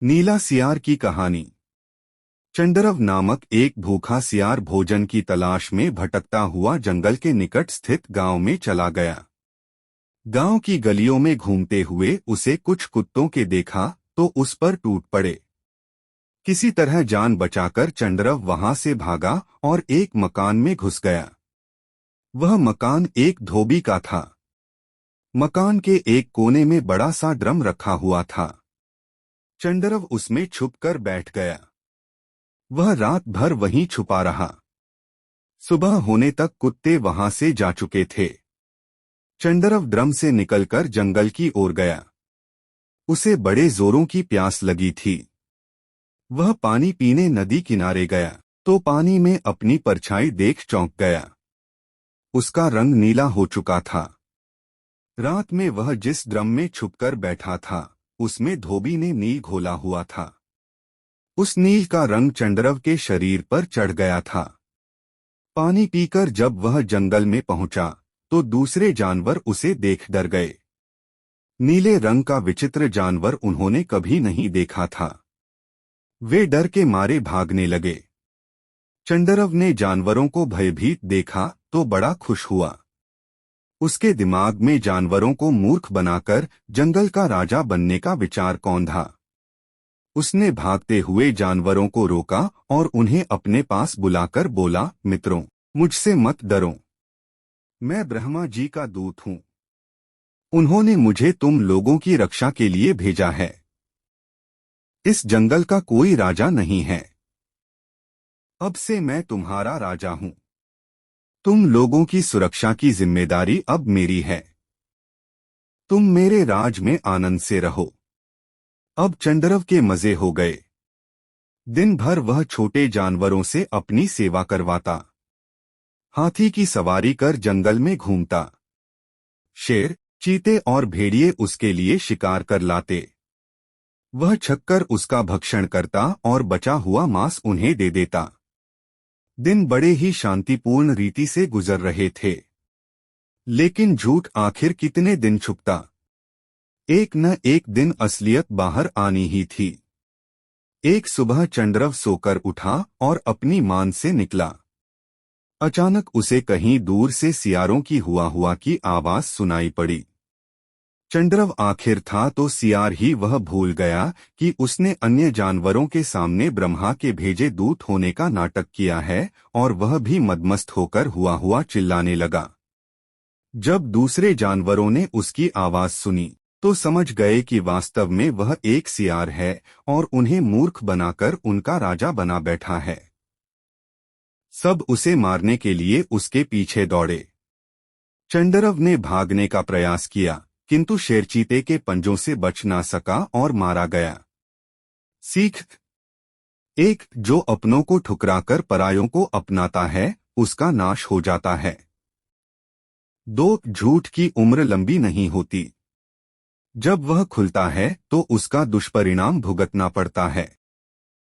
नीला सियार की कहानी। चंडरव नामक एक भूखा सियार भोजन की तलाश में भटकता हुआ जंगल के निकट स्थित गांव में चला गया। गांव की गलियों में घूमते हुए उसे कुछ कुत्तों के देखा तो उस पर टूट पड़े। किसी तरह जान बचाकर चंडरव वहां से भागा और एक मकान में घुस गया। वह मकान एक धोबी का था। मकान के एक कोने में बड़ा सा ड्रम रखा हुआ था। चंडरव उसमें छुपकर बैठ गया। वह रात भर वहीं छुपा रहा। सुबह होने तक कुत्ते वहां से जा चुके थे। चंडरव ड्रम से निकलकर जंगल की ओर गया। उसे बड़े जोरों की प्यास लगी थी। वह पानी पीने नदी किनारे गया तो पानी में अपनी परछाई देख चौंक गया। उसका रंग नीला हो चुका था। रात में वह जिस ड्रम में छुपकर बैठा था उसमें धोबी ने नील घोला हुआ था। उस नील का रंग चंडरव के शरीर पर चढ़ गया था। पानी पीकर जब वह जंगल में पहुंचा तो दूसरे जानवर उसे देख डर गए। नीले रंग का विचित्र जानवर उन्होंने कभी नहीं देखा था। वे डर के मारे भागने लगे। चंडरव ने जानवरों को भयभीत देखा तो बड़ा खुश हुआ। उसके दिमाग में जानवरों को मूर्ख बनाकर जंगल का राजा बनने का विचार कौंधा। उसने भागते हुए जानवरों को रोका और उन्हें अपने पास बुलाकर बोला, मित्रों, मुझसे मत डरो। मैं ब्रह्मा जी का दूत हूँ। उन्होंने मुझे तुम लोगों की रक्षा के लिए भेजा है। इस जंगल का कोई राजा नहीं है। अब से मैं तुम्हारा राजा हूँ। तुम लोगों की सुरक्षा की जिम्मेदारी अब मेरी है। तुम मेरे राज में आनंद से रहो। अब चंडरव के मजे हो गए। दिन भर वह छोटे जानवरों से अपनी सेवा करवाता। हाथी की सवारी कर जंगल में घूमता। शेर, चीते और भेड़िए उसके लिए शिकार कर लाते। वह छककर उसका भक्षण करता और बचा हुआ मांस उन्हें दे देता। दिन बड़े ही शांतिपूर्ण रीति से गुजर रहे थे। लेकिन झूठ आखिर कितने दिन छुपता। एक न एक दिन असलियत बाहर आनी ही थी। एक सुबह चंडरव सोकर उठा और अपनी मान से निकला। अचानक उसे कहीं दूर से सियारों की हुआ की आवाज सुनाई पड़ी। चंडरव आखिर था तो सियार ही वह भूल गया कि उसने अन्य जानवरों के सामने ब्रह्मा के भेजे दूत होने का नाटक किया है, और वह भी मदमस्त होकर हुआ चिल्लाने लगा। जब दूसरे जानवरों ने उसकी आवाज सुनी तो समझ गए कि वास्तव में वह एक सियार है और उन्हें मूर्ख बनाकर उनका राजा बना बैठा है। सब उसे मारने के लिए उसके पीछे दौड़े। चंडरव ने भागने का प्रयास किया किंतु शेरचीते के पंजों से बच ना सका और मारा गया। सीख: एक, जो अपनों को ठुकराकर परायों को अपनाता है उसका नाश हो जाता है। दो, झूठ की उम्र लंबी नहीं होती। जब वह खुलता है तो उसका दुष्परिणाम भुगतना पड़ता है।